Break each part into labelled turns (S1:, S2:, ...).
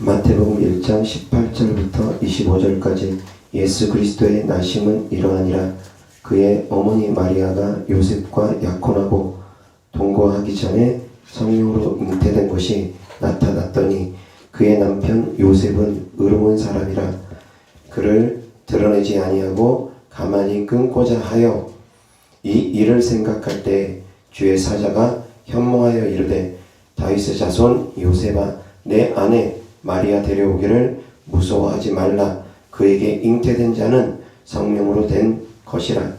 S1: 마태복음 1장 18절부터 25절까지 예수 그리스도의 나심은 이러하니라. 그의 어머니 마리아가 요셉과 약혼하고 동거하기 전에 성령으로 잉태된 것이 나타났더니 그의 남편 요셉은 의로운 사람이라 그를 드러내지 아니하고 가만히 끊고자 하여 이 일을 생각할 때 주의 사자가 현몽하여 이르되 다윗의 자손 요셉아 내 아내 마리아 데려오기를 무서워하지 말라. 그에게 잉태된 자는 성령으로 된 것이라.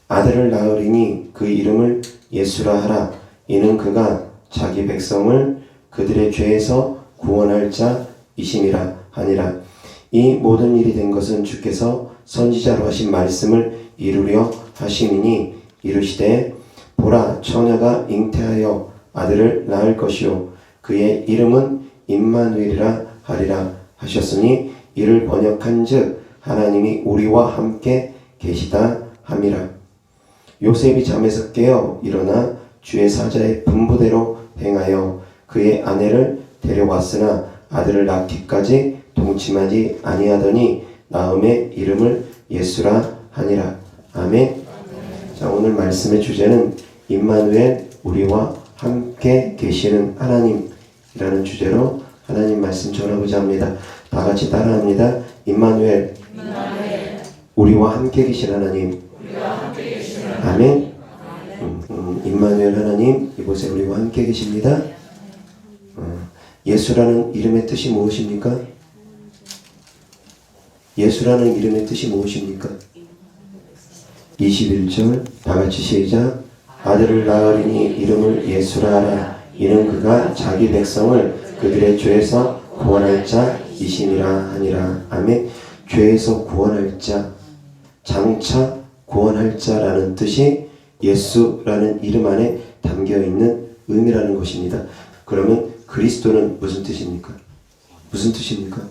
S1: 아들을 낳으리니 그 이름을 예수라 하라. 이는 그가 자기 백성을 그들의 죄에서 구원할 자이심이라 하니라. 이 모든 일이 된 것은 주께서 선지자로 하신 말씀을 이루려 하심이니 이르시되 보라 처녀가 잉태하여 아들을 낳을 것이요 그의 이름은 임마누엘이라 하리라 하셨으니 이를 번역한즉 하나님이 우리와 함께 계시다 함이라. 요셉이 잠에서 깨어 일어나 주의 사자의 분부대로 행하여 그의 아내를 데려왔으나 아들을 낳기까지 동침하지 아니하더니 낳음의 이름을 예수라 하니라. 아멘. 자, 오늘 말씀의 주제는 임마누엘 우리와 함께 계시는 하나님이라는 주제로 하나님 말씀 전하고자 합니다. 다 같이 따라합니다. 임마누엘 우리와 함께 계신 하나님. 아멘. 임마누엘 하나님 이곳에 우리와 함께 계십니다. 예수라는 이름의 뜻이 무엇입니까? 예수라는 이름의 뜻이 무엇입니까? 21절 다 같이 시작. 아들을 낳으리니 이름을 예수라 하라. 이는 그가 자기 백성을 그들의 죄에서 구원할 자이심이라 하니라. 아멘. 죄에서 구원할 자, 장차 구원할 자라는 뜻이 예수라는 이름 안에 담겨있는 의미라는 것입니다. 그러면 그리스도는 무슨 뜻입니까? 무슨 뜻입니까?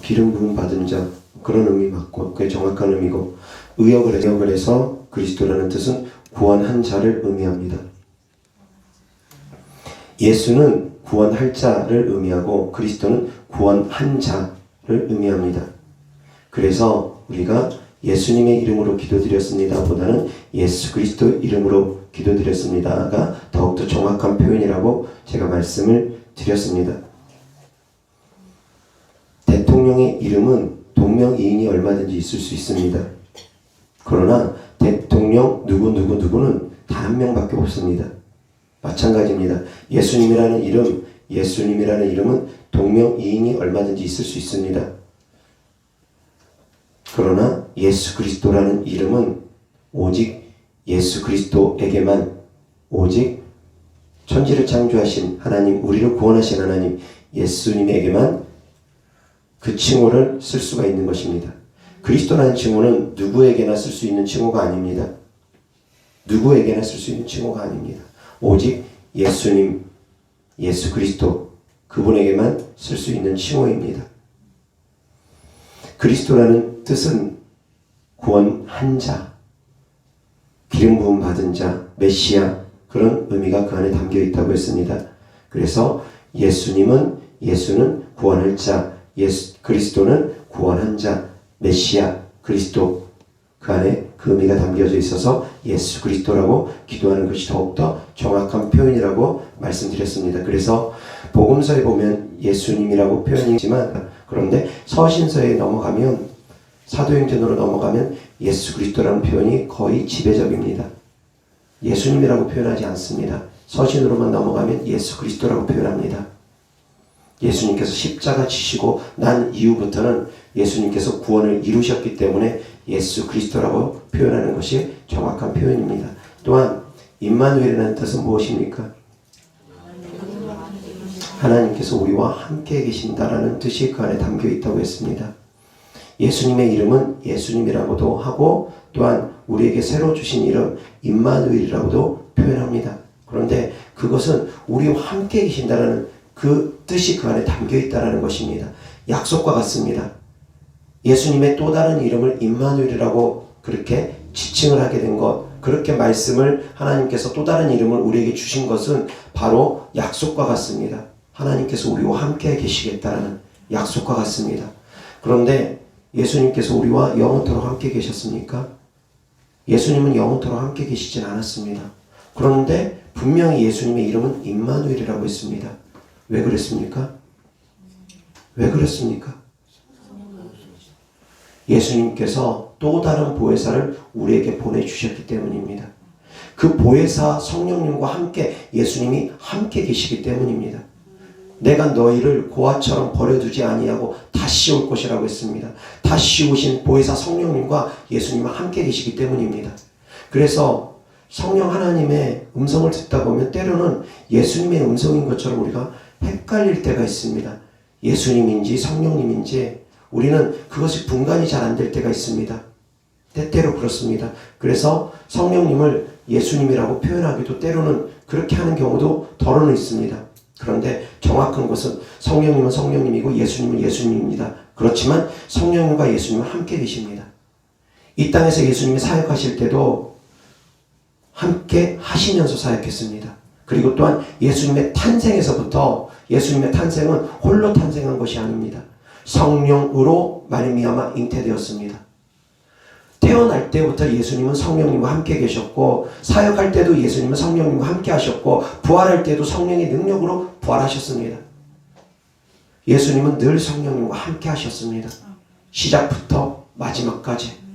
S1: 기름 부음 받은 자, 그런 의미 맞고 그게 정확한 의미고, 의역을 해서 그리스도라는 뜻은 구원한 자를 의미합니다. 예수는 구원할 자를 의미하고 그리스도는 구원한 자를 의미합니다. 그래서 우리가 예수님의 이름으로 기도드렸습니다 보다는 예수 그리스도 이름으로 기도드렸습니다가 더욱더 정확한 표현이라고 제가 말씀을 드렸습니다. 대통령의 이름은 동명이인이 얼마든지 있을 수 있습니다. 그러나 대통령 누구는 단 한 명밖에 없습니다. 마찬가지입니다. 예수님이라는 이름은 동명이인이 얼마든지 있을 수 있습니다. 그러나 예수 그리스도라는 이름은 오직 예수 그리스도에게만, 오직 천지를 창조하신 하나님, 우리를 구원하신 하나님 예수님에게만 그 칭호를 쓸 수가 있는 것입니다. 그리스도라는 칭호는 누구에게나 쓸 수 있는 칭호가 아닙니다. 누구에게나 쓸 수 있는 칭호가 아닙니다. 오직 예수님, 예수 그리스도 그분에게만 쓸 수 있는 칭호입니다. 그리스도라는 뜻은 구원한 자, 기름 부음 받은 자, 메시아, 그런 의미가 그 안에 담겨 있다고 했습니다. 그래서 예수는 구원할 자, 그리스도는 구원한 자, 메시아, 그리스도, 그 안에 그 의미가 담겨져 있어서 예수 그리스도라고 기도하는 것이 더욱더 정확한 표현이라고 말씀드렸습니다. 그래서 복음서에 보면 예수님이라고 표현이지만, 그런데 서신서에 넘어가면, 사도행전으로 넘어가면 예수 그리스도라는 표현이 거의 지배적입니다. 예수님이라고 표현하지 않습니다. 서신으로만 넘어가면 예수 그리스도라고 표현합니다. 예수님께서 십자가 지시고 난 이후부터는 예수님께서 구원을 이루셨기 때문에 예수 그리스도라고 표현하는 것이 정확한 표현입니다. 또한 임마누엘이라는 뜻은 무엇입니까? 하나님께서 우리와 함께 계신다라는 뜻이 그 안에 담겨 있다고 했습니다. 예수님의 이름은 예수님이라고도 하고 또한 우리에게 새로 주신 이름 임마누엘이라고도 표현합니다. 그런데 그것은 우리와 함께 계신다라는 그 뜻이 그 안에 담겨 있다는 것입니다. 약속과 같습니다. 예수님의 또 다른 이름을 임마누엘이라고 그렇게 지칭을 하게 된 것, 그렇게 말씀을 하나님께서 또 다른 이름을 우리에게 주신 것은 바로 약속과 같습니다. 하나님께서 우리와 함께 계시겠다라는 약속과 같습니다. 그런데 예수님께서 우리와 영원토록 함께 계셨습니까? 예수님은 영원토록 함께 계시진 않았습니다. 그런데 분명히 예수님의 이름은 임마누엘이라고 했습니다. 왜 그랬습니까? 왜 그랬습니까? 예수님께서 또 다른 보혜사를 우리에게 보내주셨기 때문입니다. 그 보혜사 성령님과 함께 예수님이 함께 계시기 때문입니다. 내가 너희를 고아처럼 버려두지 아니하고 다시 올 것이라고 했습니다. 다시 오신 보혜사 성령님과 예수님은 함께 계시기 때문입니다. 그래서 성령 하나님의 음성을 듣다 보면 때로는 예수님의 음성인 것처럼 우리가 헷갈릴 때가 있습니다. 예수님인지 성령님인지 우리는 그것이 분간이 잘 안 될 때가 있습니다. 때때로 그렇습니다. 그래서 성령님을 예수님이라고 표현하기도 때로는 그렇게 하는 경우도 덜어는 있습니다. 그런데 정확한 것은 성령님은 성령님이고 예수님은 예수님입니다. 그렇지만 성령님과 예수님은 함께 계십니다. 이 땅에서 예수님이 사역하실 때도 함께 하시면서 사역했습니다. 그리고 또한 예수님의 탄생에서부터 예수님의 탄생은 홀로 탄생한 것이 아닙니다. 성령으로 말미암아 잉태되었습니다. 태어날 때부터 예수님은 성령님과 함께 계셨고 사역할 때도 예수님은 성령님과 함께 하셨고 부활할 때도 성령의 능력으로 부활하셨습니다. 예수님은 늘 성령님과 함께 하셨습니다. 시작부터 마지막까지.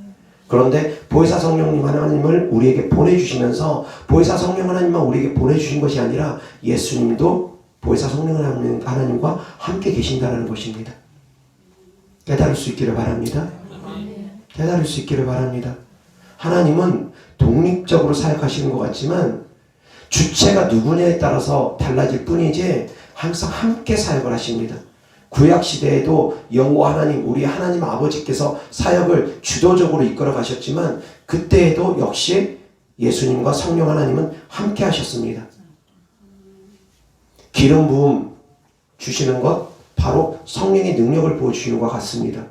S1: 그런데 보혜사 성령님 하나님을 우리에게 보내주시면서 보혜사 성령 하나님만 우리에게 보내주신 것이 아니라 예수님도 보혜사 성령 하나님과 함께 계신다는 것입니다. 깨달을 수 있기를 바랍니다. 깨달을 수 있기를 바랍니다. 하나님은 독립적으로 사역하시는 것 같지만 주체가 누구냐에 따라서 달라질 뿐이지 항상 함께 사역을 하십니다. 구약시대에도 여호와 하나님, 우리 하나님 아버지께서 사역을 주도적으로 이끌어 가셨지만 그때에도 역시 예수님과 성령 하나님은 함께 하셨습니다. 기름 부음 주시는 것 바로 성령의 능력을 보여주시는 것 같습니다.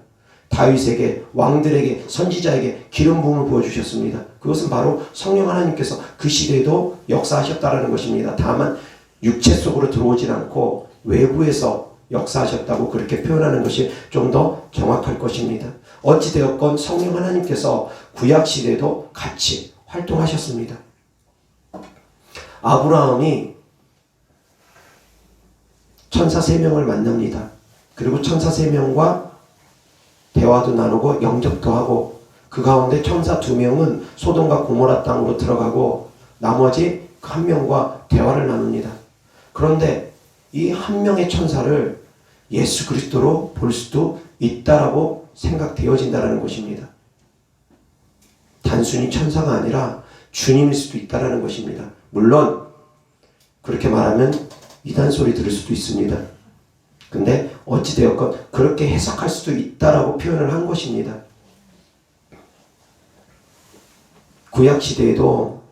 S1: 다윗에게, 왕들에게, 선지자에게 기름 부음을 보여주셨습니다. 그것은 바로 성령 하나님께서 그 시대에도 역사하셨다는 것입니다. 다만 육체 속으로 들어오진 않고 외부에서 역사하셨다고 그렇게 표현하는 것이 좀 더 정확할 것입니다. 어찌되었건 성령 하나님께서 구약시대에도 같이 활동하셨습니다. 아브라함이 천사 3명을 만납니다. 그리고 천사 3명과 대화도 나누고 영접도 하고 그 가운데 천사 2명은 소돔과 고모라 땅으로 들어가고 나머지 그 1명과 대화를 나눕니다. 그런데 이 1명의 천사를 예수 그리스도로 볼 수도 있다라고 생각되어진다는 것입니다. 단순히 천사가 아니라 주님일 수도 있다는 것입니다. 물론 그렇게 말하면 이단 소리 들을 수도 있습니다. 근데 어찌되었건 그렇게 해석할 수도 있다라고 표현을 한 것입니다. 구약시대에도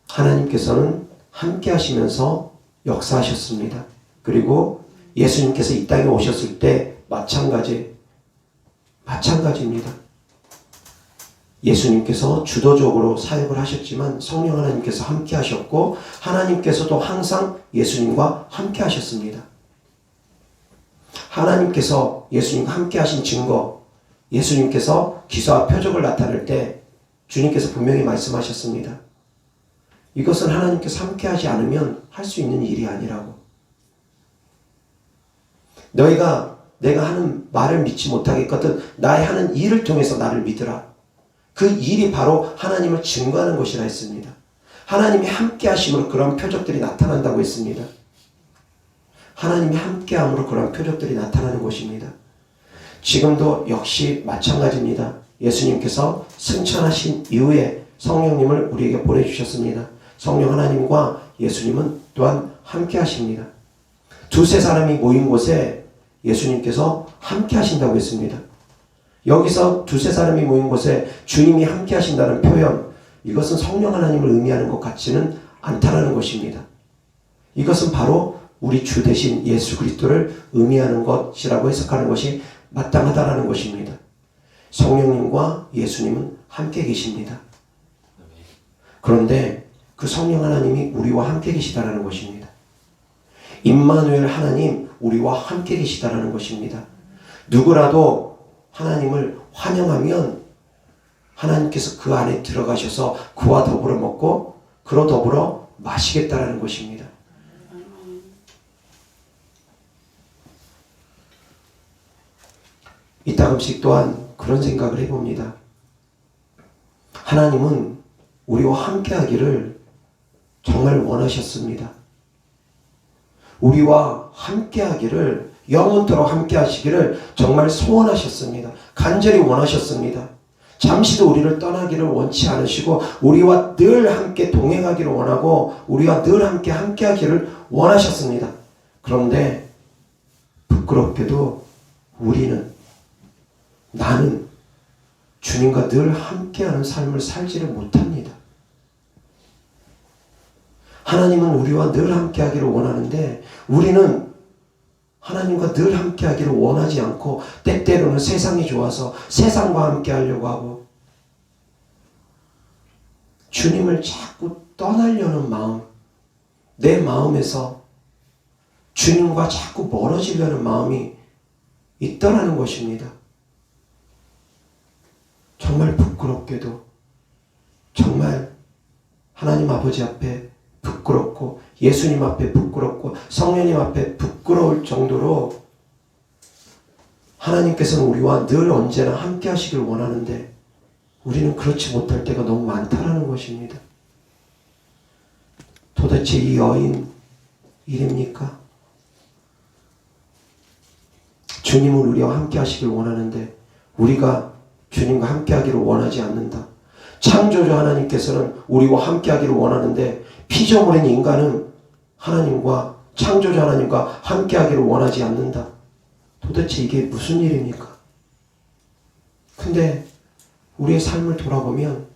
S1: 하나님께서는 함께 하시면서 역사하셨습니다. 그리고 예수님께서 이 땅에 오셨을 때 마찬가지입니다. 예수님께서 주도적으로 사역을 하셨지만 성령 하나님께서 함께 하셨고 하나님께서도 항상 예수님과 함께 하셨습니다. 하나님께서 예수님과 함께 하신 증거, 예수님께서 기사와 표적을 나타낼 때 주님께서 분명히 말씀하셨습니다. 이것은 하나님께서 함께 하지 않으면 할 수 있는 일이 아니라고. 너희가 내가 하는 말을 믿지 못하겠거든 나의 하는 일을 통해서 나를 믿으라. 그 일이 바로 하나님을 증거하는 것이라 했습니다. 하나님이 함께 하심으로 그런 표적들이 나타난다고 했습니다. 하나님이 함께함으로 그런 표적들이 나타나는 것입니다. 지금도 역시 마찬가지입니다. 예수님께서 승천하신 이후에 성령님을 우리에게 보내주셨습니다. 성령 하나님과 예수님은 또한 함께 하십니다. 두세 사람이 모인 곳에 예수님께서 함께 하신다고 했습니다. 여기서 두세 사람이 모인 곳에 주님이 함께 하신다는 표현, 이것은 성령 하나님을 의미하는 것 같지는 않다라는 것입니다. 이것은 바로 우리 주 대신 예수 그리스도를 의미하는 것이라고 해석하는 것이 마땅하다라는 것입니다. 성령님과 예수님은 함께 계십니다. 그런데 그 성령 하나님이 우리와 함께 계시다라는 것입니다. 임마누엘 하나님 우리와 함께 계시다라는 것입니다. 누구라도 하나님을 환영하면 하나님께서 그 안에 들어가셔서 그와 더불어 먹고 그로 더불어 마시겠다라는 것입니다. 이따금씩 또한 그런 생각을 해봅니다. 하나님은 우리와 함께 하기를 정말 원하셨습니다. 우리와 함께 하기를, 영원토록 함께 하시기를 정말 소원하셨습니다. 간절히 원하셨습니다. 잠시도 우리를 떠나기를 원치 않으시고 우리와 늘 함께 동행하기를 원하고 우리와 늘 함께 하기를 원하셨습니다. 그런데 부끄럽게도 나는 주님과 늘 함께하는 삶을 살지를 못합니다. 하나님은 우리와 늘 함께하기를 원하는데 우리는 하나님과 늘 함께하기를 원하지 않고 때때로는 세상이 좋아서 세상과 함께하려고 하고 주님을 자꾸 떠나려는 마음, 내 마음에서 주님과 자꾸 멀어지려는 마음이 있더라는 것입니다. 정말 부끄럽게도 정말 하나님 아버지 앞에 부끄럽고 예수님 앞에 부끄럽고 성령님 앞에 부끄러울 정도로 하나님께서는 우리와 늘 언제나 함께 하시길 원하는데 우리는 그렇지 못할 때가 너무 많다라는 것입니다. 도대체 이 여인 일입니까? 주님은 우리와 함께 하시길 원하는데 우리가 주님과 함께 하기를 원하지 않는다. 창조주 하나님께서는 우리와 함께 하기를 원하는데 피조물인 인간은 하나님과 창조주 하나님과 함께 하기를 원하지 않는다. 도대체 이게 무슨 일입니까? 근데 우리의 삶을 돌아보면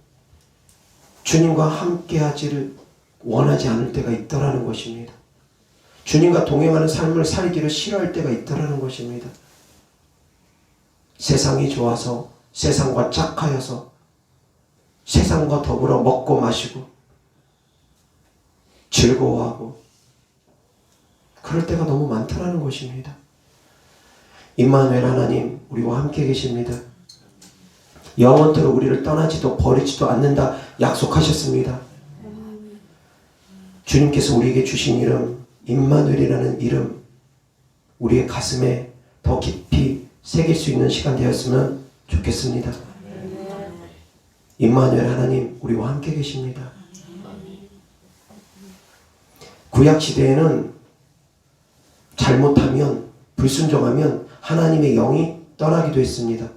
S1: 주님과 함께 하지를 원하지 않을 때가 있더라는 것입니다. 주님과 동행하는 삶을 살기를 싫어할 때가 있더라는 것입니다. 세상이 좋아서 세상과 짝하여서 세상과 더불어 먹고 마시고 즐거워하고 그럴 때가 너무 많다라는 것입니다. 임마누엘 하나님 우리와 함께 계십니다. 영원토록 우리를 떠나지도 버리지도 않는다 약속하셨습니다. 주님께서 우리에게 주신 이름 임마누엘이라는 이름 우리의 가슴에 더 깊이 새길 수 있는 시간 되었으면 좋겠습니다. 임마누엘 하나님 우리와 함께 계십니다. 구약시대에는 잘못하면 불순종하면 하나님의 영이 떠나기도 했습니다.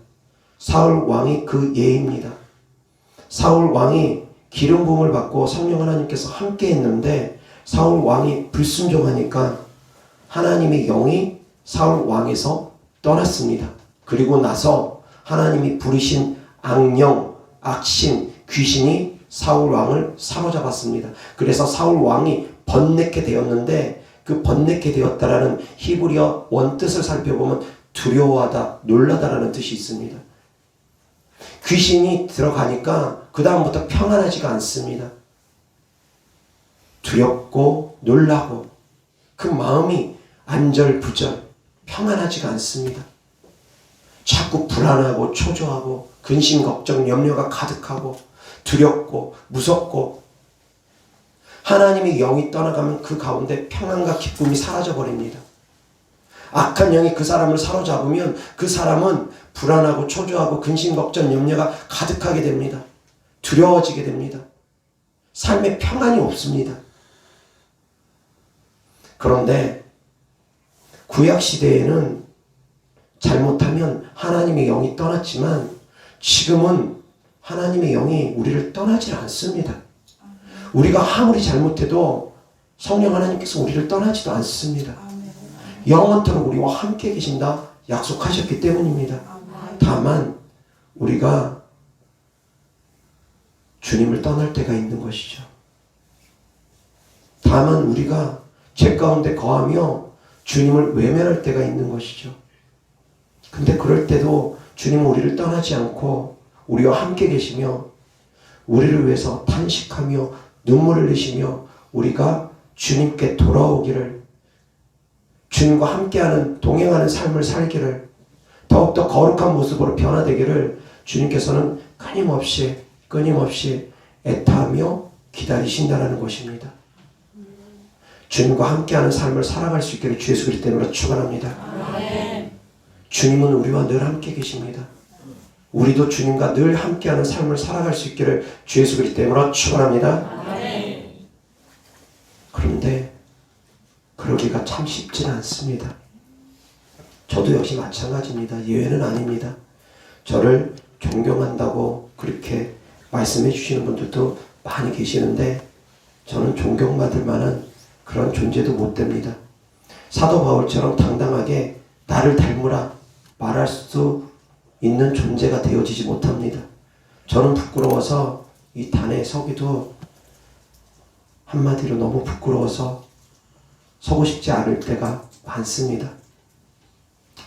S1: 사울 왕이 그 예입니다. 사울 왕이 기름 부음을 받고 성령 하나님께서 함께 했는데 사울 왕이 불순종하니까 하나님의 영이 사울 왕에서 떠났습니다. 그리고 나서 하나님이 부르신 악령, 악신, 귀신이 사울 왕을 사로잡았습니다. 그래서 사울 왕이 번뇌케 되었는데 그 번뇌케 되었다라는 히브리어 원뜻을 살펴보면 두려워하다, 놀라다라는 뜻이 있습니다. 귀신이 들어가니까 그 다음부터 평안하지가 않습니다. 두렵고 놀라고 그 마음이 안절부절 평안하지가 않습니다. 자꾸 불안하고 초조하고 근심, 걱정, 염려가 가득하고 두렵고 무섭고 하나님의 영이 떠나가면 그 가운데 평안과 기쁨이 사라져버립니다. 악한 영이 그 사람을 사로잡으면 그 사람은 불안하고 초조하고 근심, 걱정, 염려가 가득하게 됩니다. 두려워지게 됩니다. 삶에 평안이 없습니다. 그런데 구약시대에는 잘못하면 하나님의 영이 떠났지만 지금은 하나님의 영이 우리를 떠나지 않습니다. 우리가 아무리 잘못해도 성령 하나님께서 우리를 떠나지도 않습니다. 영원토록 우리와 함께 계신다 약속하셨기 때문입니다. 다만 우리가 주님을 떠날 때가 있는 것이죠. 다만 우리가 죄 가운데 거하며 주님을 외면할 때가 있는 것이죠. 근데 그럴 때도 주님은 우리를 떠나지 않고 우리와 함께 계시며 우리를 위해서 탄식하며 눈물을 흘리시며 우리가 주님께 돌아오기를 주님과 함께하는 동행하는 삶을 살기를, 더욱더 거룩한 모습으로 변화되기를 주님께서는 끊임없이 애타하며 기다리신다는 것입니다. 주님과 함께하는 삶을 살아갈 수 있기를 주 예수 그리스도 이름으로 축원합니다. 주님은 우리와 늘 함께 계십니다. 우리도 주님과 늘 함께하는 삶을 살아갈 수 있기를 주 예수 그리스도 이름으로 축원합니다. 그런데 그러기가 참 쉽지는 않습니다. 저도 역시 마찬가지입니다. 예외는 아닙니다. 저를 존경한다고 그렇게 말씀해 주시는 분들도 많이 계시는데 저는 존경받을 만한 그런 존재도 못 됩니다. 사도 바울처럼 당당하게 나를 닮으라 말할 수 있는 존재가 되어지지 못합니다. 저는 부끄러워서 이 단에 서기도 한마디로 너무 부끄러워서 서고 싶지 않을 때가 많습니다.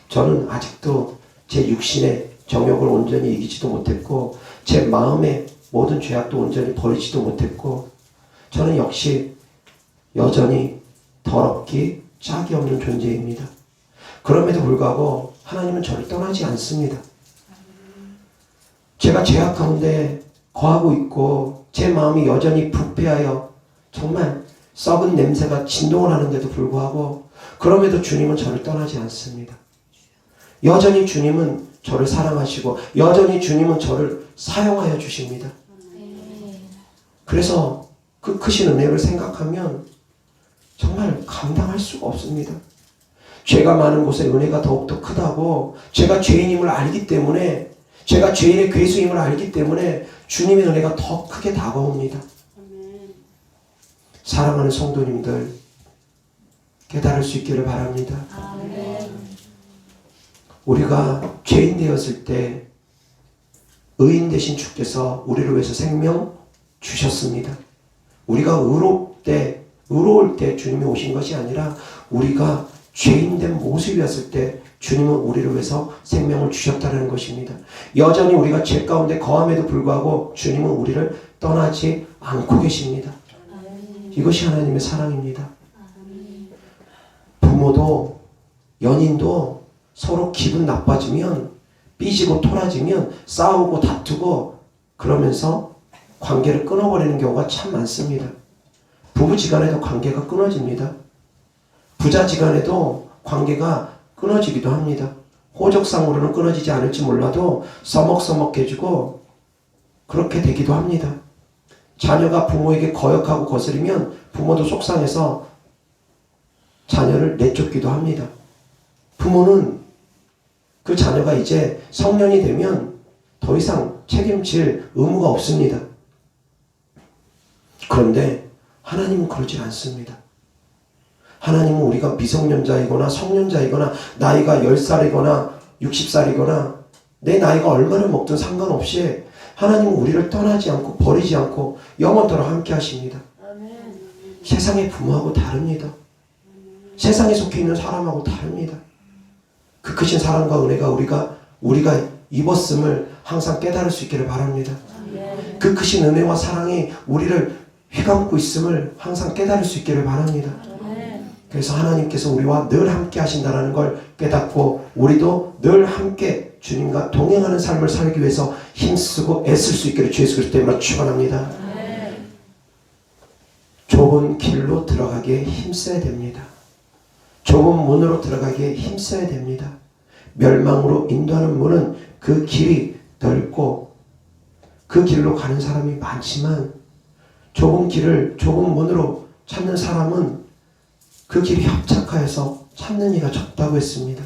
S1: 저는 아직도 제 육신의 정욕을 온전히 이기지도 못했고 제 마음의 모든 죄악도 온전히 버리지도 못했고 저는 역시 여전히 더럽기 짝이 없는 존재입니다. 그럼에도 불구하고 하나님은 저를 떠나지 않습니다. 제가 죄악 가운데 거하고 있고 제 마음이 여전히 부패하여 정말 썩은 냄새가 진동을 하는데도 불구하고 그럼에도 주님은 저를 떠나지 않습니다. 여전히 주님은 저를 사랑하시고 여전히 주님은 저를 사용하여 주십니다. 그래서 그 크신 은혜를 생각하면 정말 감당할 수가 없습니다. 죄가 많은 곳에 은혜가 더욱더 크다고 제가 죄인임을 알기 때문에 제가 죄인의 괴수임을 알기 때문에 주님의 은혜가 더 크게 다가옵니다. 사랑하는 성도님들 깨달을 수 있기를 바랍니다. 우리가 죄인 되었을 때 의인 되신 주께서 우리를 위해서 생명 주셨습니다. 우리가 의로울 때 주님이 오신 것이 아니라 우리가 죄인된 모습이었을 때 주님은 우리를 위해서 생명을 주셨다는 것입니다. 여전히 우리가 죄 가운데 거함에도 불구하고 주님은 우리를 떠나지 않고 계십니다. 이것이 하나님의 사랑입니다. 부모도 연인도 서로 기분 나빠지면 삐지고 토라지면 싸우고 다투고 그러면서 관계를 끊어버리는 경우가 참 많습니다. 부부지간에도 관계가 끊어집니다. 부자지간에도 관계가 끊어지기도 합니다. 호적상으로는 끊어지지 않을지 몰라도 서먹서먹해지고 그렇게 되기도 합니다. 자녀가 부모에게 거역하고 거스리면 부모도 속상해서 자녀를 내쫓기도 합니다. 부모는 그 자녀가 이제 성년이 되면 더 이상 책임질 의무가 없습니다. 그런데 하나님은 그러지 않습니다. 하나님은 우리가 미성년자이거나 성년자이거나 나이가 10살이거나 60살이거나 내 나이가 얼마나 먹든 상관없이 하나님은 우리를 떠나지 않고 버리지 않고 영원토록 함께 하십니다. 세상의 부모하고 다릅니다. 세상에 속해 있는 사람하고 다릅니다. 그 크신 사랑과 은혜가 우리가 입었음을 항상 깨달을 수 있기를 바랍니다. 그 크신 은혜와 사랑이 우리를 휘감고 있음을 항상 깨달을 수 있기를 바랍니다. 그래서 하나님께서 우리와 늘 함께 하신다는 걸 깨닫고 우리도 늘 함께 주님과 동행하는 삶을 살기 위해서 힘쓰고 애쓸 수 있기를 주 예수 그리스도 이름으로 축원합니다. 좁은 길로 들어가기에 힘써야 됩니다. 좁은 문으로 들어가기에 힘써야 됩니다. 멸망으로 인도하는 문은 그 길이 넓고 그 길로 가는 사람이 많지만 좁은 문으로 찾는 사람은 그 길이 협착하여서 찾는 이가 적다고 했습니다.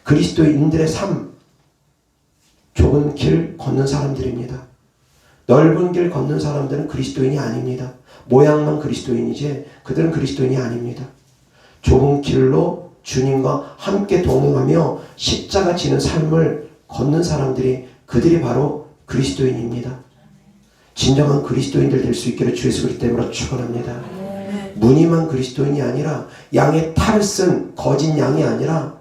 S1: 그리스도인들의 삶, 좁은 길 걷는 사람들입니다. 넓은 길 걷는 사람들은 그리스도인이 아닙니다. 모양만 그리스도인이지 그들은 그리스도인이 아닙니다. 좁은 길로 주님과 함께 동행하며 십자가 지는 삶을 걷는 사람들이 그들이 바로 그리스도인입니다. 진정한 그리스도인들 될 수 있기를 주 예수 그리스도 이름으로 축원합니다. 무늬만 그리스도인이 아니라 양의 탈을 쓴 거짓 양이 아니라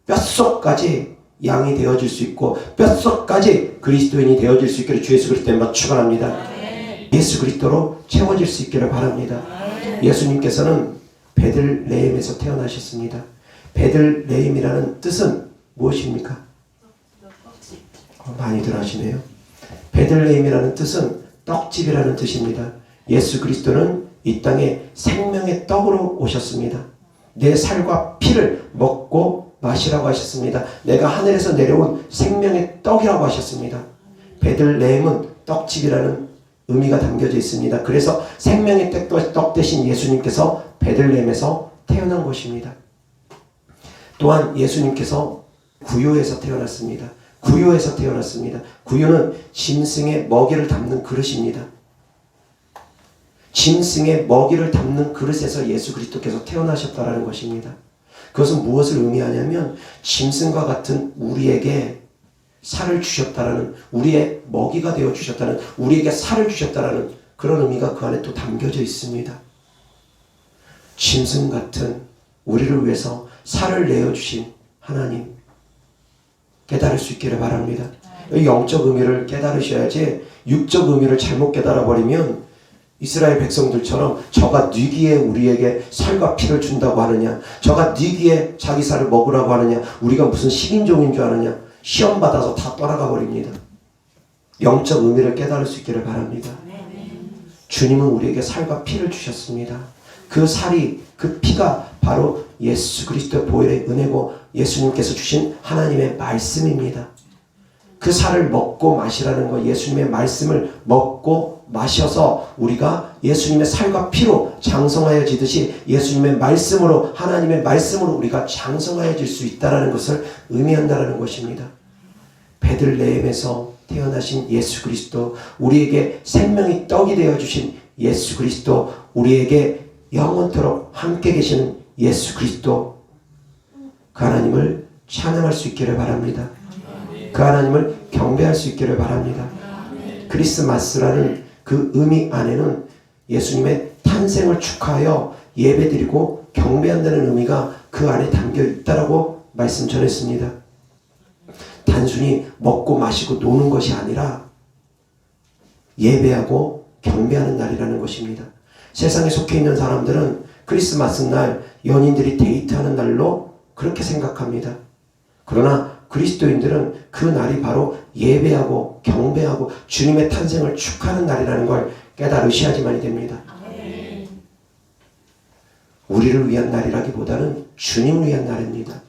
S1: 뼛속까지 양이 되어질 수 있고 뼛속까지 그리스도인이 되어질 수 있기를 주 예수 그리스도 이름으로 축원합니다. 예수 그리스도로 채워질 수 있기를 바랍니다. 예수님께서는 베들레헴에서 태어나셨습니다. 베들레헴이라는 뜻은 무엇입니까? 많이들 아시네요. 베들레헴이라는 뜻은 떡집이라는 뜻입니다. 예수 그리스도는 이 땅에 생명의 떡으로 오셨습니다. 내 살과 피를 먹고 마시라고 하셨습니다. 내가 하늘에서 내려온 생명의 떡이라고 하셨습니다. 베들레헴은 떡집이라는 의미가 담겨져 있습니다. 그래서 생명의 떡 대신 예수님께서 베들레헴에서 태어난 것입니다. 또한 예수님께서 구유에서 태어났습니다. 구유에서 태어났습니다. 구유는 짐승의 먹이를 담는 그릇입니다. 짐승의 먹이를 담는 그릇에서 예수 그리스도께서 태어나셨다라는 것입니다. 그것은 무엇을 의미하냐면 짐승과 같은 우리에게 살을 주셨다라는, 우리의 먹이가 되어 주셨다는, 우리에게 살을 주셨다라는 그런 의미가 그 안에 또 담겨져 있습니다. 짐승 같은 우리를 위해서 살을 내어주신 하나님, 깨달을 수 있기를 바랍니다. 영적 의미를 깨달으셔야지 육적 의미를 잘못 깨달아버리면 이스라엘 백성들처럼 저가 뉘기에 우리에게 살과 피를 준다고 하느냐, 저가 뉘기에 자기 살을 먹으라고 하느냐, 우리가 무슨 식인종인 줄 아느냐, 시험 받아서 다 떠나가 버립니다. 영적 의미를 깨달을 수 있기를 바랍니다. 주님은 우리에게 살과 피를 주셨습니다. 그 살이, 그 피가 바로 예수 그리스도의 보혈의 은혜고 예수님께서 주신 하나님의 말씀입니다. 그 살을 먹고 마시라는 거, 예수님의 말씀을 먹고 마셔서 우리가 예수님의 살과 피로 장성하여지듯이 예수님의 말씀으로, 하나님의 말씀으로 우리가 장성하여질 수 있다는 것을 의미한다는 것입니다. 베들레헴에서 태어나신 예수 그리스도, 우리에게 생명의 떡이 되어주신 예수 그리스도, 우리에게 영원토록 함께 계시는 예수 그리스도, 그 하나님을 찬양할 수 있기를 바랍니다. 그 하나님을 경배할 수 있기를 바랍니다. 크리스마스라는 그 의미 안에는 예수님의 탄생을 축하하여 예배드리고 경배한다는 의미가 그 안에 담겨 있다라고 말씀 전했습니다. 단순히 먹고 마시고 노는 것이 아니라 예배하고 경배하는 날이라는 것입니다. 세상에 속해 있는 사람들은 크리스마스 날 연인들이 데이트하는 날로 그렇게 생각합니다. 그러나 그리스도인들은 그 날이 바로 예배하고 경배하고 주님의 탄생을 축하하는 날이라는 걸 깨달으셔야지만이 됩니다. 우리를 위한 날이라기보다는 주님을 위한 날입니다.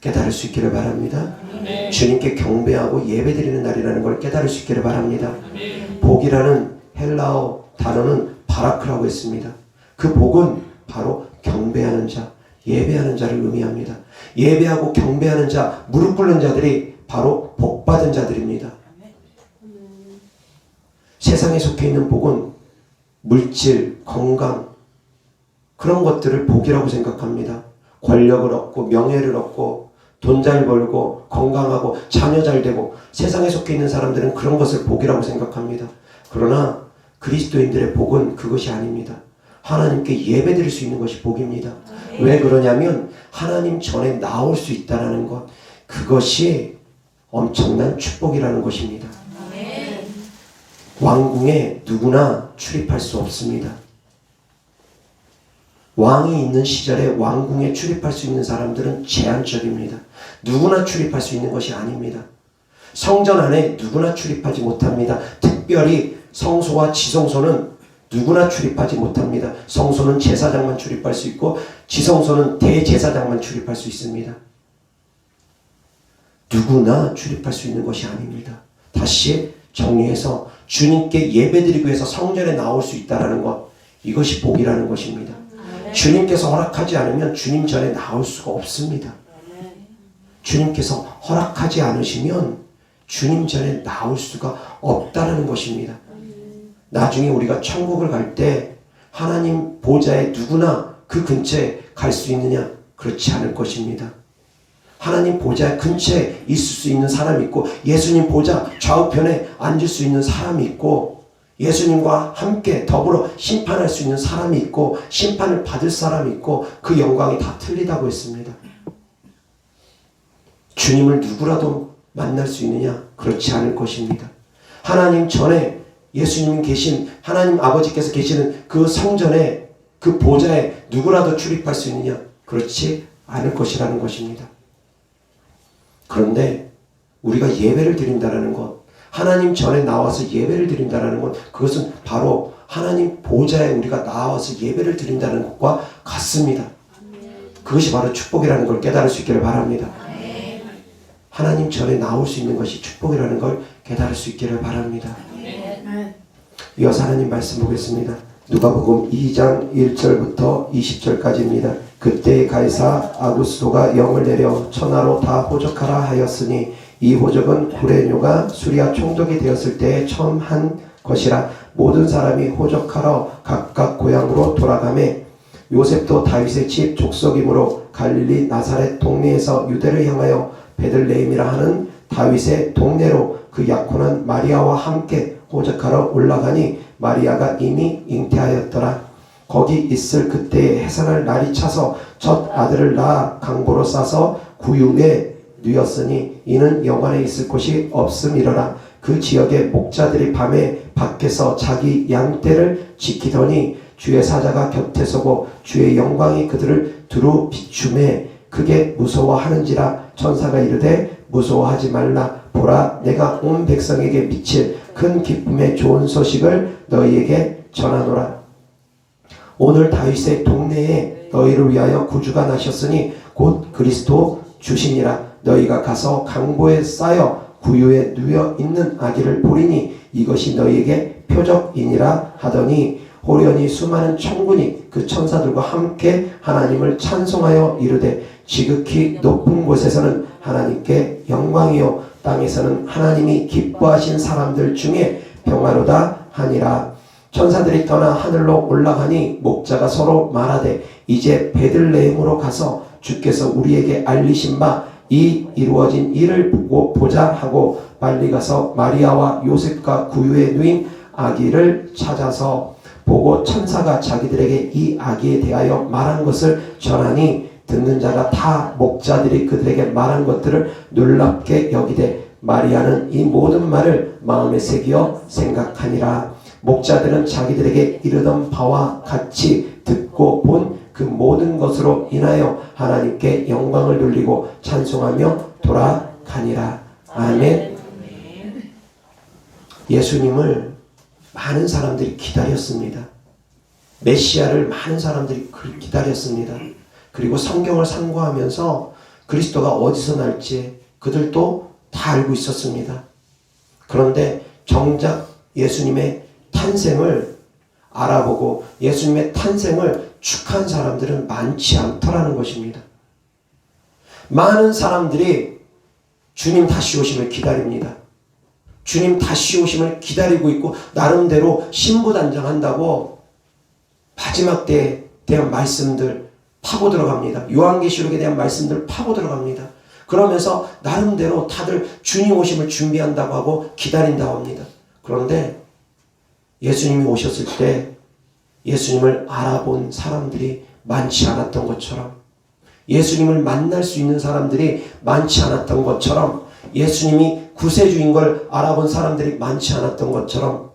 S1: 깨달을 수 있기를 바랍니다. 주님께 경배하고 예배드리는 날이라는 걸 깨달을 수 있기를 바랍니다. 복이라는 헬라어 단어는 바라크라고 했습니다. 그 복은 바로 경배하는 자, 예배하는 자를 의미합니다. 예배하고 경배하는 자, 무릎 꿇는 자들이 바로 복받은 자들입니다. 세상에 속해 있는 복은 물질, 건강, 그런 것들을 복이라고 생각합니다. 권력을 얻고 명예를 얻고 돈 잘 벌고 건강하고 자녀 잘 되고, 세상에 속해 있는 사람들은 그런 것을 복이라고 생각합니다. 그러나 그리스도인들의 복은 그것이 아닙니다. 하나님께 예배드릴 수 있는 것이 복입니다. 왜 그러냐면 하나님 전에 나올 수 있다는 것, 그것이 엄청난 축복이라는 것입니다. 왕궁에 누구나 출입할 수 없습니다. 왕이 있는 시절에 왕궁에 출입할 수 있는 사람들은 제한적입니다. 누구나 출입할 수 있는 것이 아닙니다. 성전 안에 누구나 출입하지 못합니다. 특별히 성소와 지성소는 누구나 출입하지 못합니다. 성소는 제사장만 출입할 수 있고 지성소는 대제사장만 출입할 수 있습니다. 누구나 출입할 수 있는 것이 아닙니다. 다시 정리해서 주님께 예배드리기 위해서 성전에 나올 수 있다는 것, 이것이 복이라는 것입니다. 주님께서 허락하지 않으면 주님 전에 나올 수가 없습니다. 주님께서 허락하지 않으시면 주님 전에 나올 수가 없다는 것입니다. 나중에 우리가 천국을 갈 때 하나님 보좌에 누구나 그 근처에 갈 수 있느냐? 그렇지 않을 것입니다. 하나님 보좌 근처에 있을 수 있는 사람이 있고, 예수님 보좌 좌우편에 앉을 수 있는 사람이 있고, 예수님과 함께 더불어 심판할 수 있는 사람이 있고, 심판을 받을 사람이 있고, 그 영광이 다 틀리다고 했습니다. 주님을 누구라도 만날 수 있느냐? 그렇지 않을 것입니다. 하나님 전에 예수님 계신, 하나님 아버지께서 계시는 그 성전에 그 보좌에 누구라도 출입할 수 있느냐? 그렇지 않을 것이라는 것입니다. 그런데 우리가 예배를 드린다는 것, 하나님 전에 나와서 예배를 드린다는 것, 그것은 바로 하나님 보좌에 우리가 나와서 예배를 드린다는 것과 같습니다. 그것이 바로 축복이라는 걸 깨달을 수 있기를 바랍니다. 하나님 전에 나올 수 있는 것이 축복이라는 걸 깨달을 수 있기를 바랍니다. 이어서 하나님 말씀 보겠습니다. 누가복음 2장 1절부터 20절까지입니다. 그때 가이사 아구스도가 영을 내려 천하로 다 호적하라 하였으니 이 호적은 후레뇨가 수리아 총독이 되었을 때에 처음 한 것이라 모든 사람이 호적하러 각각 고향으로 돌아가매 요셉도 다윗의 집 족속이므로 갈릴리 나사렛 동네에서 유대를 향하여 베들레헴이라 하는 다윗의 동네로 그 약혼한 마리아와 함께 호적하러 올라가니 마리아가 이미 잉태하였더라. 거기 있을 그때에 해산할 날이 차서 첫 아들을 낳아 강보로 싸서 구유에 누였으니 이는 영안에 있을 곳이 없음이러라. 그 지역의 목자들이 밤에 밖에서 자기 양떼를 지키더니 주의 사자가 곁에 서고 주의 영광이 그들을 두루 비추매 크게 무서워하는지라. 천사가 이르되 무서워하지 말라. 보라, 내가 온 백성에게 미칠 큰 기쁨의 좋은 소식을 너희에게 전하노라. 오늘 다윗의 동네에 너희를 위하여 구주가 나셨으니 곧 그리스도 주시니라. 너희가 가서 강보에 쌓여 구유에 누워 있는 아기를 보리니 이것이 너희에게 표적이니라 하더니 호련히 수많은 천군이 그 천사들과 함께 하나님을 찬송하여 이르되 지극히 높은 곳에서는 하나님께 영광이요 땅에서는 하나님이 기뻐하신 사람들 중에 평화로다 하니라. 천사들이 떠나 하늘로 올라가니 목자가 서로 말하되 이제 베들레헴으로 가서 주께서 우리에게 알리신 바 이 이루어진 일을 보자 하고 빨리 가서 마리아와 요셉과 구유에 누인 아기를 찾아서 보고 천사가 자기들에게 이 아기에 대하여 말한 것을 전하니 듣는 자가 다 목자들이 그들에게 말한 것들을 놀랍게 여기되 마리아는 이 모든 말을 마음에 새기어 생각하니라. 목자들은 자기들에게 이르던 바와 같이 듣고 본 그 모든 것으로 인하여 하나님께 영광을 돌리고 찬송하며 돌아가니라. 아멘. 예수님을 많은 사람들이 기다렸습니다. 메시아를 많은 사람들이 기다렸습니다. 그리고 성경을 상고하면서 그리스도가 어디서 날지 그들도 다 알고 있었습니다. 그런데 정작 예수님의 탄생을 알아보고 예수님의 탄생을 축하한 사람들은 많지 않더라는 것입니다. 많은 사람들이 주님 다시 오심을 기다립니다. 주님 다시 오심을 기다리고 있고 나름대로 신부단장한다고 마지막 때에 대한 말씀들 파고 들어갑니다. 요한계시록에 대한 말씀들 파고 들어갑니다. 그러면서 나름대로 다들 주님 오심을 준비한다고 하고 기다린다고 합니다. 그런데 예수님이 오셨을 때 예수님을 알아본 사람들이 많지 않았던 것처럼 예수님을 만날 수 있는 사람들이 많지 않았던 것처럼 예수님이 구세주인 걸 알아본 사람들이 많지 않았던 것처럼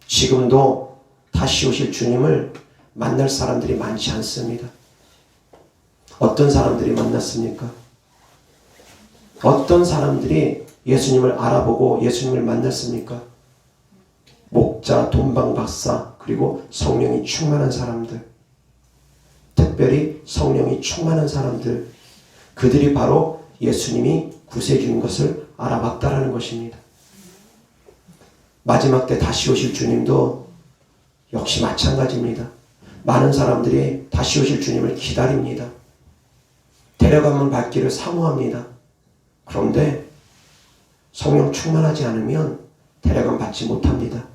S1: 지금도 다시 오실 주님을 만날 사람들이 많지 않습니다. 어떤 사람들이 만났습니까? 어떤 사람들이 예수님을 알아보고 예수님을 만났습니까? 목자, 돈방박사, 그리고 성령이 충만한 사람들, 특별히 성령이 충만한 사람들, 그들이 바로 예수님이 구세주인 것을 알아봤다라는 것입니다. 마지막 때 다시 오실 주님도 역시 마찬가지입니다. 많은 사람들이 다시 오실 주님을 기다립니다. 데려가면 받기를 사모합니다. 그런데 성령 충만하지 않으면 데려감 받지 못합니다.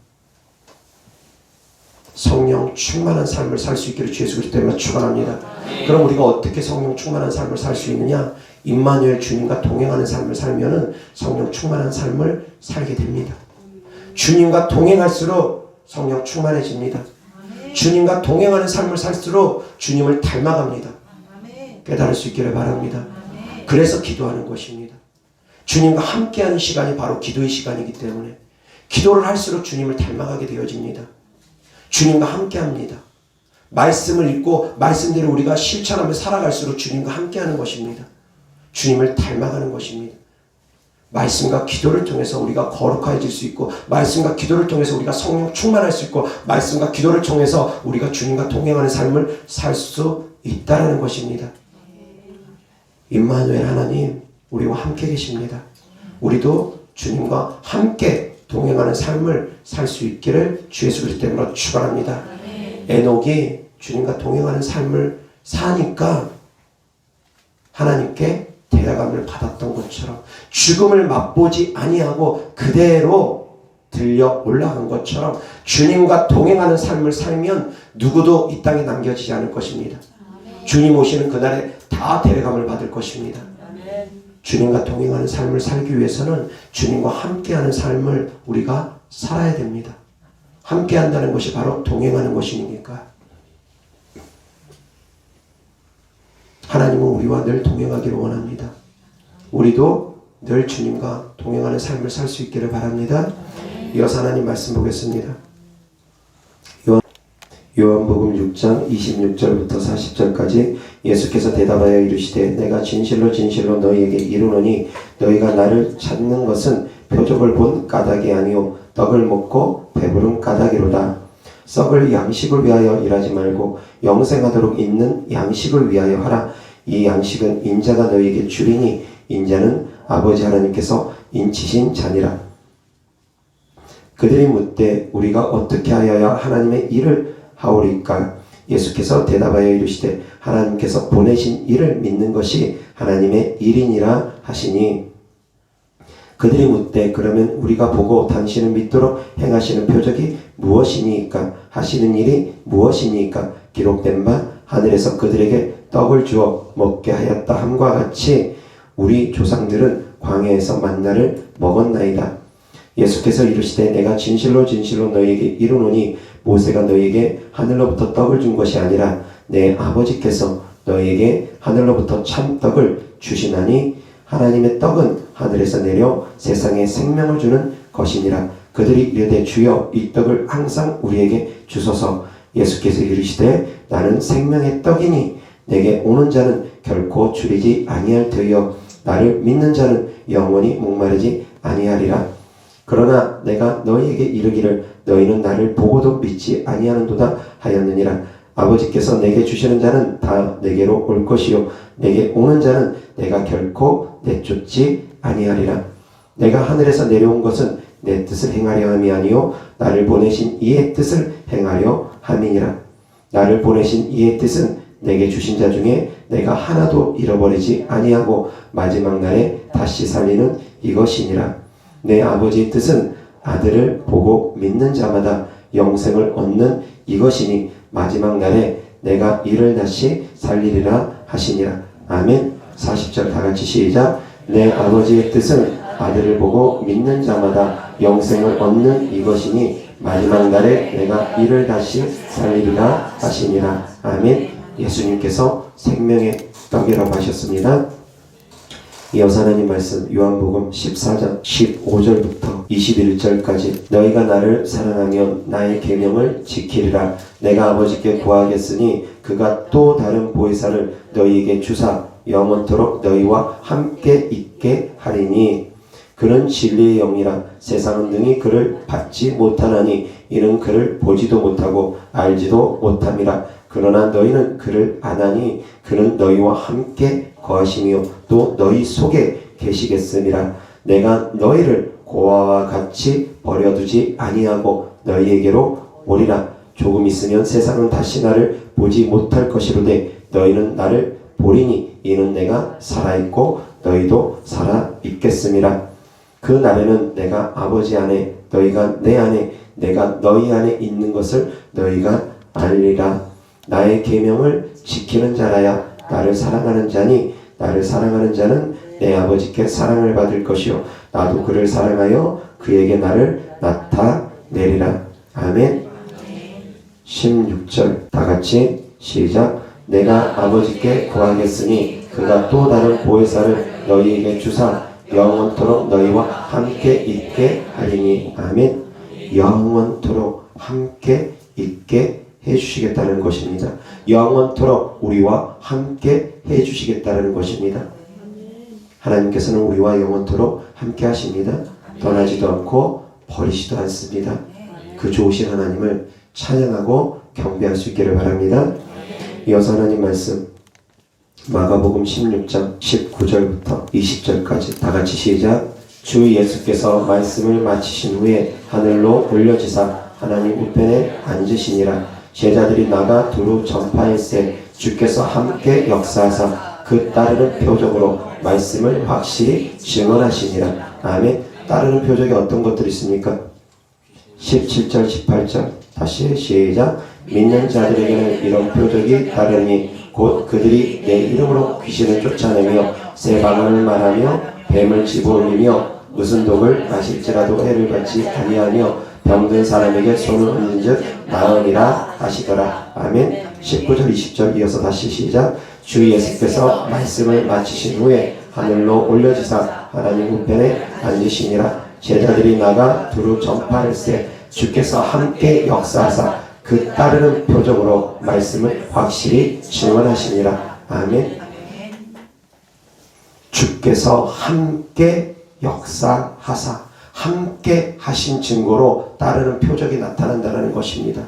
S1: 성령 충만한 삶을 살 수 있기를 주 예수 그리스도 때문에 축원합니다. 그럼 우리가 어떻게 성령 충만한 삶을 살 수 있느냐? 임마누엘 주님과 동행하는 삶을 살면은 성령 충만한 삶을 살게 됩니다. 주님과 동행할수록 성령 충만해집니다. 주님과 동행하는 삶을 살수록 주님을 닮아갑니다. 깨달을 수 있기를 바랍니다. 그래서 기도하는 것입니다. 주님과 함께하는 시간이 바로 기도의 시간이기 때문에 기도를 할수록 주님을 닮아가게 되어집니다. 주님과 함께합니다. 말씀을 읽고 말씀대로 우리가 실천하며 살아갈수록 주님과 함께하는 것입니다. 주님을 닮아가는 것입니다. 말씀과 기도를 통해서 우리가 거룩해질 수 있고, 말씀과 기도를 통해서 우리가 성령 충만할 수 있고, 말씀과 기도를 통해서 우리가 주님과 동행하는 삶을 살 수 있다는 것입니다. 임마누엘 하나님, 우리와 함께 계십니다. 우리도 주님과 함께 동행하는 삶을 살 수 있기를 주 예수 그리스도 이름으로 축원합니다. 에녹이 주님과 동행하는 삶을 사니까 하나님께 데려감을 받았던 것처럼, 죽음을 맛보지 아니하고 그대로 들려 올라간 것처럼 주님과 동행하는 삶을 살면 누구도 이 땅에 남겨지지 않을 것입니다. 주님 오시는 그날에 다 데려감을 받을 것입니다. 주님과 동행하는 삶을 살기 위해서는 주님과 함께하는 삶을 우리가 살아야 됩니다. 함께한다는 것이 바로 동행하는 것이니까. 하나님은 우리와 늘 동행하기를 원합니다. 우리도 늘 주님과 동행하는 삶을 살 수 있기를 바랍니다. 이어서 하나님 말씀 보겠습니다. 요한복음 6장 26절부터 40절까지 예수께서 대답하여 이르시되 내가 진실로 진실로 너희에게 이르노니 너희가 나를 찾는 것은 표적을 본 까닭이 아니요 떡을 먹고 배부른 까닭이로다. 썩을 양식을 위하여 일하지 말고 영생하도록 있는 양식을 위하여 하라. 이 양식은 인자가 너희에게 주리니 인자는 아버지 하나님께서 인치신 자니라. 그들이 묻되 우리가 어떻게 하여야 하나님의 일을 하오리까? 예수께서 대답하여 이르시되 하나님께서 보내신 이를 믿는 것이 하나님의 일이니라 하시니, 그들이 묻되 그러면 우리가 보고 당신을 믿도록 행하시는 표적이 무엇이니까? 하시는 일이 무엇이니까? 기록된 바 하늘에서 그들에게 떡을 주어 먹게 하였다 함과 같이 우리 조상들은 광야에서 만나를 먹었나이다. 예수께서 이르시되 내가 진실로 진실로 너희에게 이르노니 모세가 너희에게 하늘로부터 떡을 준 것이 아니라 내 아버지께서 너희에게 하늘로부터 참 떡을 주시나니 하나님의 떡은 하늘에서 내려 세상에 생명을 주는 것이니라. 그들이 이르되 주여 이 떡을 항상 우리에게 주소서. 예수께서 이르시되 나는 생명의 떡이니 내게 오는 자는 결코 줄이지 아니할 터이요 나를 믿는 자는 영원히 목마르지 아니하리라. 그러나 내가 너희에게 이르기를 너희는 나를 보고도 믿지 아니하는도다 하였느니라. 아버지께서 내게 주시는 자는 다 내게로 올 것이요 내게 오는 자는 내가 결코 내쫓지 아니하리라. 내가 하늘에서 내려온 것은 내 뜻을 행하려 함이 아니요 나를 보내신 이의 뜻을 행하려 함이니라. 나를 보내신 이의 뜻은 내게 주신 자 중에 내가 하나도 잃어버리지 아니하고 마지막 날에 다시 살리는 이것이니라. 내 아버지의 뜻은 아들을 보고 믿는 자마다 영생을 얻는 이것이니 마지막 날에 내가 이를 다시 살리리라 하시니라. 아멘. 40절 다같이 시작. 내 아버지의 뜻은 아들을 보고 믿는 자마다 영생을 얻는 이것이니 마지막 날에 내가 이를 다시 살리리라 하시니라. 아멘. 예수님께서 생명의 떡이라고 하셨습니다. 이어서 하나님 말씀 요한복음 14장 15절부터 21절까지 너희가 나를 사랑하면 나의 계명을 지키리라. 내가 아버지께 구하겠으니 그가 또 다른 보혜사를 너희에게 주사 영원토록 너희와 함께 있게 하리니 그는 진리의 영이라. 세상은 능히 그를 받지 못하나니 이는 그를 보지도 못하고 알지도 못함이라. 그러나 너희는 그를 아나니 그는 너희와 함께 거하시며 또 너희 속에 계시겠음이라. 내가 너희를 고아와 같이 버려두지 아니하고 너희에게로 오리라. 조금 있으면 세상은 다시 나를 보지 못할 것이로되 너희는 나를 보리니 이는 내가 살아있고 너희도 살아있겠음이라. 그 날에는 내가 아버지 안에 너희가 내 안에 내가 너희 안에 있는 것을 너희가 알리라. 나의 계명을 지키는 자라야 나를 사랑하는 자니 나를 사랑하는 자는 내 아버지께 사랑을 받을 것이요 나도 그를 사랑하여 그에게 나를 나타내리라. 아멘. 16절 다같이 시작. 내가 아버지께 구하겠으니 그가 또 다른 보혜사를 너희에게 주사 영원토록 너희와 함께 있게 하리니. 아멘. 영원토록 함께 있게 해주시겠다는 것입니다. 영원토록 우리와 함께 해주시겠다는 것입니다. 하나님께서는 우리와 영원토록 함께 하십니다. 떠나지도 않고 버리지도 않습니다. 그 좋으신 하나님을 찬양하고 경배할 수 있기를 바랍니다. 이어서 하나님 말씀 마가복음 16장 19절부터 20절까지 다같이 시작. 주 예수께서 말씀을 마치신 후에 하늘로 올려지사 하나님 우편에 앉으시니라. 제자들이 나가 두루 전파할세 주께서 함께 역사하사 그 따르는 표적으로 말씀을 확실히 증언하시니라. 아멘. 따르는 표적이 어떤 것들이 있습니까? 17절 18절 다시 시작. 믿는 자들에게는 이런 표적이 따르니 곧 그들이 내 이름으로 귀신을 쫓아내며 새 방언을 말하며 뱀을 집어올리며 무슨 독을 마실지라도 해를 받지 아니하며 병든 사람에게 손을 얹은 즉 나으리라 하시더라. 아멘. 19절 20절 이어서 다시 시작. 주 예수께서 말씀을 마치신 후에 하늘로 올려지사 하나님 우편에 앉으시니라. 제자들이 나가 두루 전파할세 주께서 함께 역사하사 그 따르는 표적으로 말씀을 확실히 증언하시니라. 아멘. 주께서 함께 역사하사 함께 하신 증거로 따르는 표적이 나타난다는 것입니다.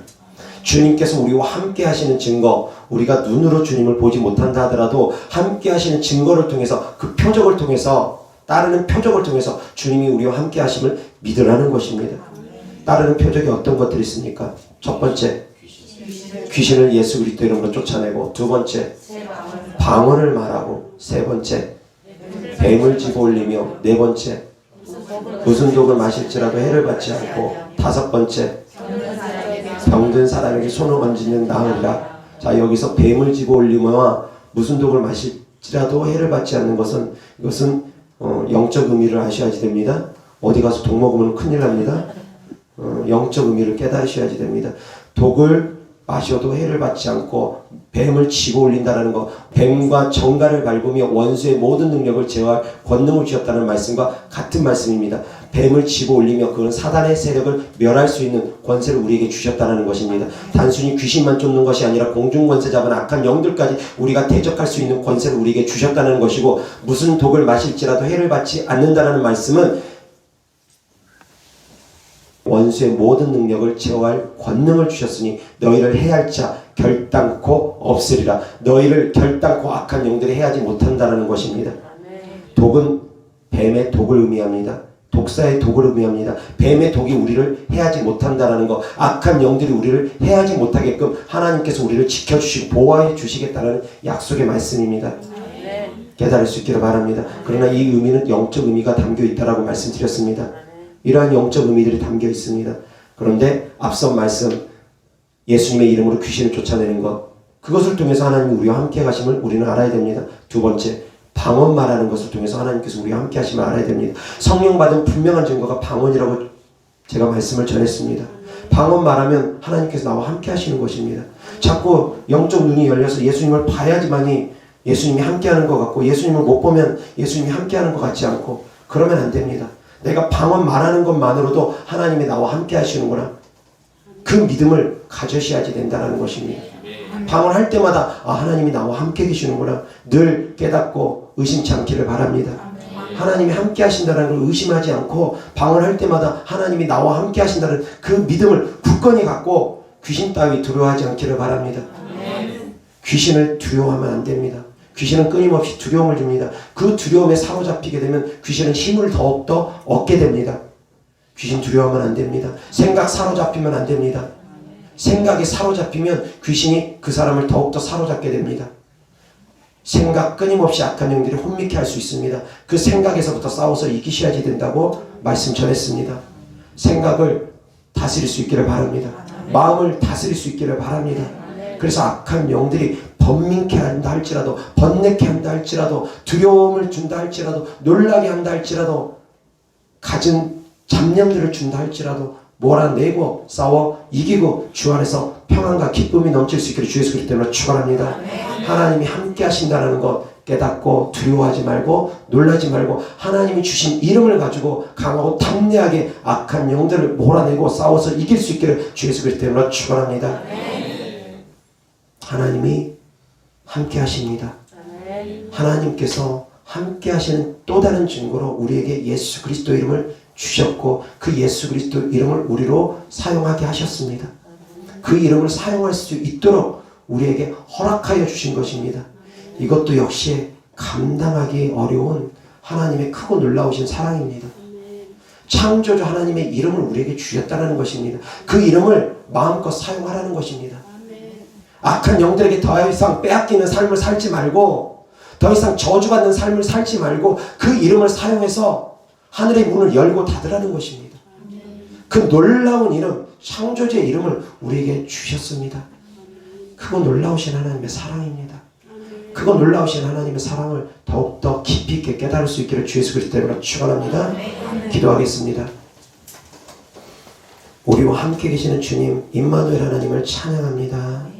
S1: 주님께서 우리와 함께 하시는 증거, 우리가 눈으로 주님을 보지 못한다 하더라도 함께 하시는 증거를 통해서 그 표적을 통해서 따르는 표적을 통해서 주님이 우리와 함께 하심을 믿으라는 것입니다. 따르는 표적이 어떤 것들이 있습니까? 첫 번째, 귀신을 예수 그리스도 이름으로 쫓아내고, 두 번째, 방언을 말하고, 세 번째, 뱀을 집어올리며, 네 번째, 무슨 독을 마실지라도 해를 받지 않고, 다섯 번째, 병든 사람에게 손을 얹는 나으리라. 자, 여기서 뱀을 집어올리며 무슨 독을 마실지라도 해를 받지 않는 것은, 이것은 영적 의미를 아셔야지 됩니다. 어디 가서 독 먹으면 큰일 납니다. 영적 의미를 깨달으셔야지 됩니다. 독을 마셔도 해를 받지 않고 뱀을 집어 올린다는 것, 뱀과 정갈을 밟으며 원수의 모든 능력을 제어할 권능을 주셨다는 말씀과 같은 말씀입니다. 뱀을 집어 올리며 그건 사단의 세력을 멸할 수 있는 권세를 우리에게 주셨다는 것입니다. 단순히 귀신만 쫓는 것이 아니라 공중권세 잡은 악한 영들까지 우리가 대적할 수 있는 권세를 우리에게 주셨다는 것이고, 무슨 독을 마실지라도 해를 받지 않는다는 말씀은 원수의 모든 능력을 제어할 권능을 주셨으니 너희를 해할 자 결단코 없으리라. 너희를 결단코 악한 영들이 해하지 못한다는 것입니다. 독은 뱀의 독을 의미합니다. 독사의 독을 의미합니다. 뱀의 독이 우리를 해하지 못한다는 것, 악한 영들이 우리를 해하지 못하게끔 하나님께서 우리를 지켜주시고 보호해 주시겠다는 약속의 말씀입니다. 깨달을 수 있기를 바랍니다. 그러나 이 의미는 영적 의미가 담겨 있다라고 말씀드렸습니다. 이러한 영적 의미들이 담겨 있습니다. 그런데 앞선 말씀, 예수님의 이름으로 귀신을 쫓아내는 것, 그것을 통해서 하나님이 우리와 함께 가심을 우리는 알아야 됩니다. 두 번째, 방언 말하는 것을 통해서 하나님께서 우리와 함께 하심을 알아야 됩니다. 성령 받은 분명한 증거가 방언이라고 제가 말씀을 전했습니다. 방언 말하면 하나님께서 나와 함께 하시는 것입니다. 자꾸 영적 눈이 열려서 예수님을 봐야지만이 예수님이 함께 하는 것 같고, 예수님을 못 보면 예수님이 함께 하는 것 같지 않고, 그러면 안 됩니다. 내가 방언 말하는 것만으로도 하나님이 나와 함께 하시는구나, 그 믿음을 가져셔야지 된다는 것입니다. 방언할 때마다 하나님이 나와 함께 계시는구나 늘 깨닫고 의심치 않기를 바랍니다. 하나님이 함께 하신다는 걸 의심하지 않고 방언할 때마다 하나님이 나와 함께 하신다는 그 믿음을 굳건히 갖고 귀신 따위 두려워하지 않기를 바랍니다. 귀신을 두려워하면 안 됩니다. 귀신은 끊임없이 두려움을 줍니다. 그 두려움에 사로잡히게 되면 귀신은 힘을 더욱더 얻게 됩니다. 귀신 두려워하면 안 됩니다. 생각 사로잡히면 안 됩니다. 생각에 사로잡히면 귀신이 그 사람을 더욱더 사로잡게 됩니다. 생각 끊임없이 악한 영들이 혼미케 할 수 있습니다. 그 생각에서부터 싸워서 이기셔야지 된다고 말씀 전했습니다. 생각을 다스릴 수 있기를 바랍니다. 마음을 다스릴 수 있기를 바랍니다. 그래서 악한 영들이 번민케 한다 할지라도, 번뇌케 한다 할지라도, 두려움을 준다 할지라도, 놀라게 한다 할지라도, 가진 잡념들을 준다 할지라도 몰아내고 싸워 이기고 주 안에서 평안과 기쁨이 넘칠 수 있기를 주 예수 그리스도 때문에 축원합니다. 하나님이 함께 하신다는 것 깨닫고 두려워하지 말고 놀라지 말고 하나님이 주신 이름을 가지고 강하고 담대하게 악한 영들을 몰아내고 싸워서 이길 수 있기를 주 예수 그리스도 때문에 축원합니다. 하나님이 함께 하십니다. 하나님께서 함께 하시는 또 다른 증거로 우리에게 예수 그리스도 이름을 주셨고 그 예수 그리스도 이름을 우리로 사용하게 하셨습니다. 그 이름을 사용할 수 있도록 우리에게 허락하여 주신 것입니다. 이것도 역시 감당하기 어려운 하나님의 크고 놀라우신 사랑입니다. 창조주 하나님의 이름을 우리에게 주셨다는 것입니다. 그 이름을 마음껏 사용하라는 것입니다. 악한 영들에게 더 이상 빼앗기는 삶을 살지 말고 더 이상 저주받는 삶을 살지 말고 그 이름을 사용해서 하늘의 문을 열고 닫으라는 것입니다. 그 놀라운 이름, 창조주의 이름을 우리에게 주셨습니다. 그거 놀라우신 하나님의 사랑입니다. 그거 놀라우신 하나님의 사랑을 더욱더 깊이 있게 깨달을 수 있기를 주 예수 그리스도 이름으로 축원합니다. 기도하겠습니다. 우리와 함께 계시는 주님 임마누엘 하나님을 찬양합니다.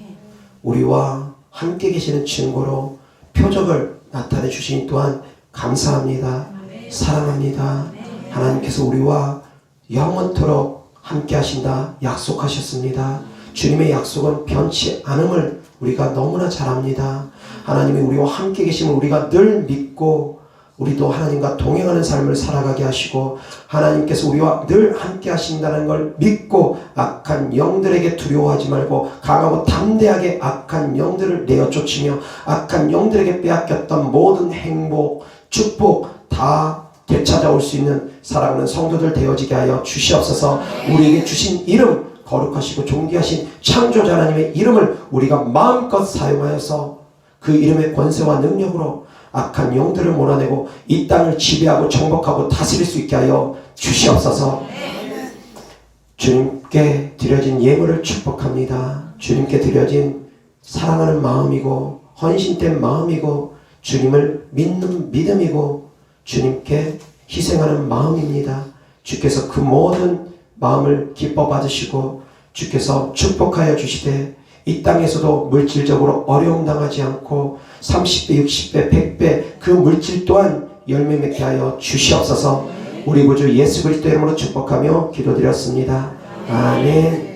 S1: 우리와 함께 계시는 증거로 표적을 나타내 주신 또한 감사합니다. 사랑합니다. 하나님께서 우리와 영원토록 함께 하신다 약속하셨습니다. 주님의 약속은 변치 않음을 우리가 너무나 잘 압니다. 하나님이 우리와 함께 계심을 우리가 늘 믿고 우리도 하나님과 동행하는 삶을 살아가게 하시고 하나님께서 우리와 늘 함께 하신다는 걸 믿고 악한 영들에게 두려워하지 말고 강하고 담대하게 악한 영들을 내어 쫓으며 악한 영들에게 빼앗겼던 모든 행복, 축복 다 되찾아올 수 있는 사랑하는 성도들 되어지게 하여 주시옵소서. 우리에게 주신 이름 거룩하시고 존귀하신 창조자 하나님의 이름을 우리가 마음껏 사용하여서 그 이름의 권세와 능력으로 악한 영들을 몰아내고 이 땅을 지배하고 정복하고 다스릴 수 있게 하여 주시옵소서. 주님께 드려진 예물을 축복합니다. 주님께 드려진 사랑하는 마음이고 헌신된 마음이고 주님을 믿는 믿음이고 주님께 희생하는 마음입니다. 주께서 그 모든 마음을 기뻐 받으시고 주께서 축복하여 주시되 이 땅에서도 물질적으로 어려움 당하지 않고 30배, 60배, 100배 그 물질 또한 열매 맺게 하여 주시옵소서. 우리 구주 예수 그리스도 이름으로 축복하며 기도드렸습니다. 아멘.